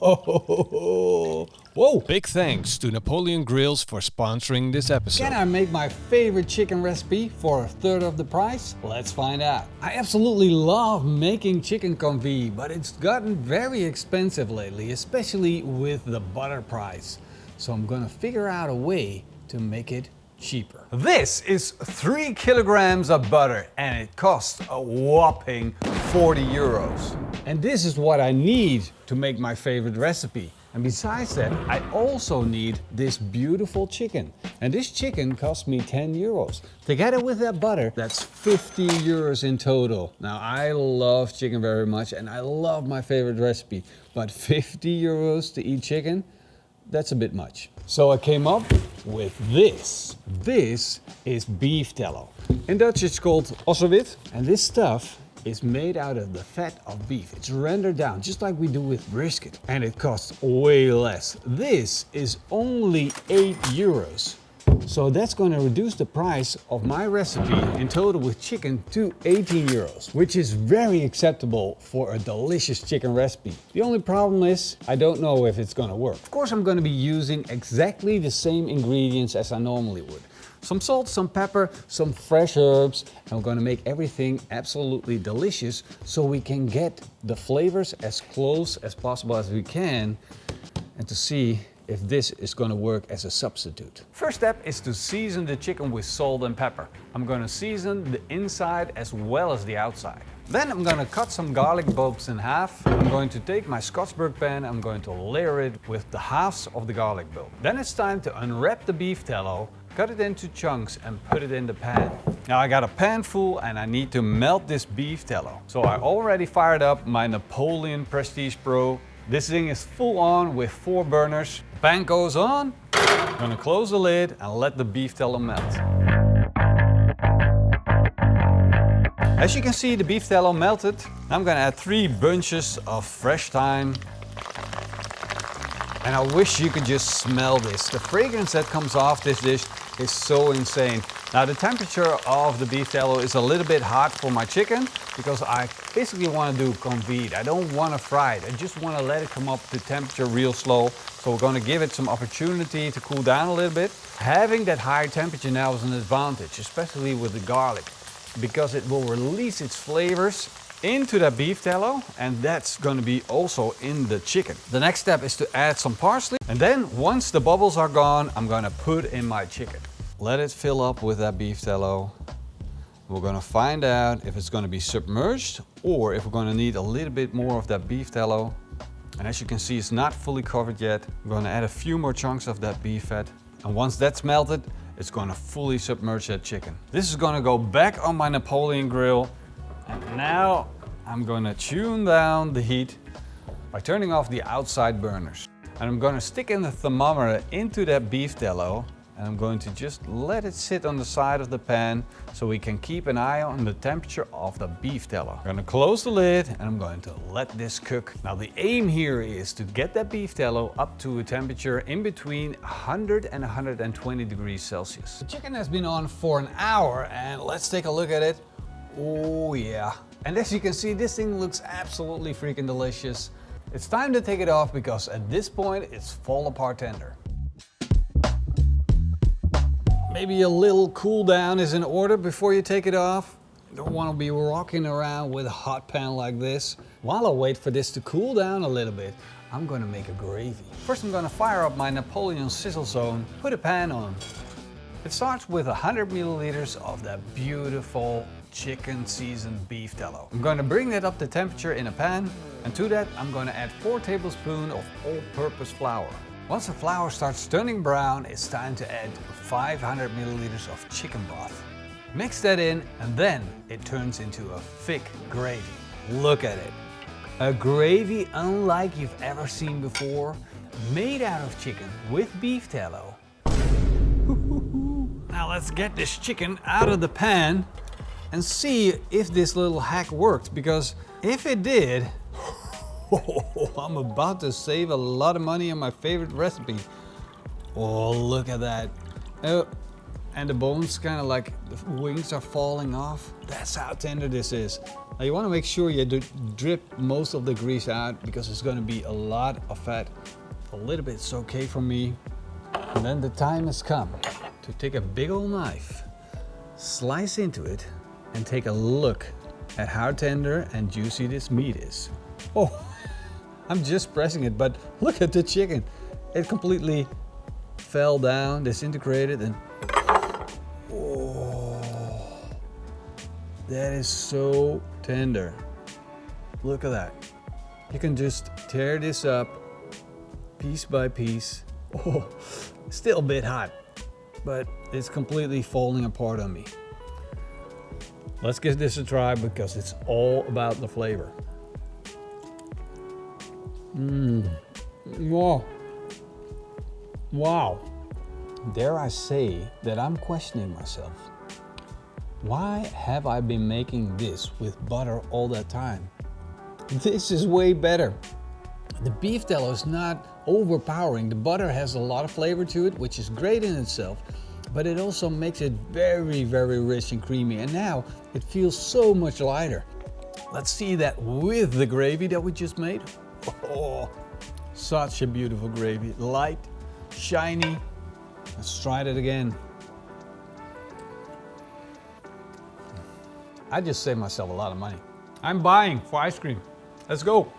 Whoa! Big thanks to Napoleon Grills for sponsoring this episode. Can I make my favorite chicken recipe for a third of the price? Let's find out. I absolutely love making chicken confit, but it's gotten very expensive lately, especially with the butter price. So I'm gonna figure out a way to make it cheaper. This is 3 kilograms of butter and it costs a whopping 40 euros. And this is what I need to make my favorite recipe. And besides that, I also need this beautiful chicken. And this chicken cost me 10 euros. Together with that butter, that's 50 euros in total. Now, I love chicken very much and I love my favorite recipe. But 50 euros to eat chicken, that's a bit much. So I came up with this. This is beeftallow. In Dutch it's called ossenwit. And this stuff is made out of the fat of beef. It's rendered down just like we do with brisket. And it costs way less. This is only 8 euros. So that's going to reduce the price of my recipe in total with chicken to 18 euros, which is very acceptable for a delicious chicken recipe. The only problem is I don't know if it's going to work. Of course, I'm going to be using exactly the same ingredients as I normally would. Some salt, some pepper, some fresh herbs, and we're going to make everything absolutely delicious so we can get the flavors as close as possible as we can and to see if this is going to work as a substitute. First step is to season the chicken with salt and pepper. I'm going to season the inside as well as the outside. Then I'm going to cut some garlic bulbs in half. I'm going to take my skottsberg pan, I'm going to layer it with the halves of the garlic bulb. Then it's time to unwrap the beef tallow, cut it into chunks and put it in the pan. Now I got a pan full and I need to melt this beef tallow. So I already fired up my Napoleon Prestige Pro. This thing is full on with 4 burners. Pan goes on. I'm gonna close the lid and let the beef tallow melt. As you can see, the beef tallow melted. I'm gonna add 3 bunches of fresh thyme. And I wish you could just smell this. The fragrance that comes off this dish is so insane. Now the temperature of the beef tallow is a little bit hot for my chicken because I basically want to do confit. I don't want to fry it. I just want to let it come up to temperature real slow. So we're going to give it some opportunity to cool down a little bit. Having that high temperature now is an advantage, especially with the garlic, because it will release its flavors into that beef tallow, and that's going to be also in the chicken. The next step is to add some parsley, and then once the bubbles are gone, I'm going to put in my chicken. Let it fill up with that beef tallow. We're going to find out if it's going to be submerged or if we're going to need a little bit more of that beef tallow. And as you can see, it's not fully covered yet. I'm going to add a few more chunks of that beef fat, and once that's melted, it's going to fully submerge that chicken. This is going to go back on my Napoleon grill. And now I'm going to tune down the heat by turning off the outside burners. And I'm going to stick in the thermometer into that beef tallow, and I'm going to just let it sit on the side of the pan so we can keep an eye on the temperature of the beef tallow. I'm going to close the lid and I'm going to let this cook. Now the aim here is to get that beef tallow up to a temperature in between 100 and 120 degrees Celsius. The chicken has been on for an hour and let's take a look at it. Oh yeah. And as you can see, this thing looks absolutely freaking delicious. It's time to take it off because at this point it's fall apart tender. Maybe a little cool down is in order before you take it off. You don't want to be rocking around with a hot pan like this. While I wait for this to cool down a little bit, I'm going to make a gravy. First I'm going to fire up my Napoleon sizzle zone, put a pan on. It starts with 100 milliliters of that beautiful chicken seasoned beef tallow. I'm going to bring that up to temperature in a pan, and to that I'm going to add 4 tablespoons of all-purpose flour. Once the flour starts turning brown, it's time to add 500 milliliters of chicken broth. Mix that in and then it turns into a thick gravy. Look at it. A gravy unlike you've ever seen before, made out of chicken with beef tallow. Now let's get this chicken out of the pan and see if this little hack worked, because if it did, I'm about to save a lot of money on my favorite recipe. Oh, look at that. Oh, and the bones kind of like the wings are falling off. That's how tender this is. Now you want to make sure you drip most of the grease out because it's going to be a lot of fat. A little bit's okay for me. And then the time has come to take a big old knife, slice into it, and take a look at how tender and juicy this meat is. Oh, I'm just pressing it, but look at the chicken. It completely fell down, disintegrated, and oh, that is so tender. Look at that. You can just tear this up piece by piece. Oh, still a bit hot, but it's completely falling apart on me. Let's give this a try because it's all about the flavor. Wow. Wow. Dare I say that I'm questioning myself. Why have I been making this with butter all that time? This is way better. The beef tallow is not overpowering. The butter has a lot of flavor to it, which is great in itself, but it also makes it very, very rich and creamy. And now it feels so much lighter. Let's see that with the gravy that we just made. Oh, such a beautiful gravy. Light, shiny. Let's try it again. I just saved myself a lot of money. I'm buying for ice cream. Let's go.